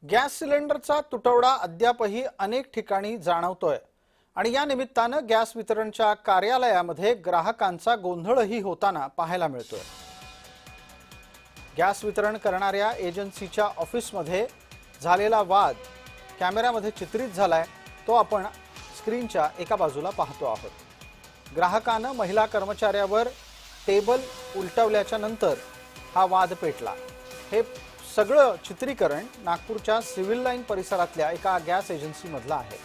Gas सिलेंडरचा तुटवडा अद्यापही अनेक ठिकाणी जाणवतोय आणि या निमित्तानं गॅस वितरणच्या कार्यालयामध्ये ग्राहकांचा गोंधळही होताना पाहायला मिळतोय। गॅस वितरण करणाऱ्या एजन्सीच्या ऑफिसमध्ये झालेला वाद कॅमेऱ्यामध्ये चित्रित झालाय, तो आपण स्क्रीनच्या एका बाजूला पाहतो आहोत। ग्राहकानं महिला कर्मचाऱ्यावर टेबल उलटवल्याच्या नंतर हा वाद पेटला। हे सगळं चित्रीकरण नागपूरच्या सिव्हिल लाईन परिसरातल्या एका गॅस एजन्सी मधलं आहे।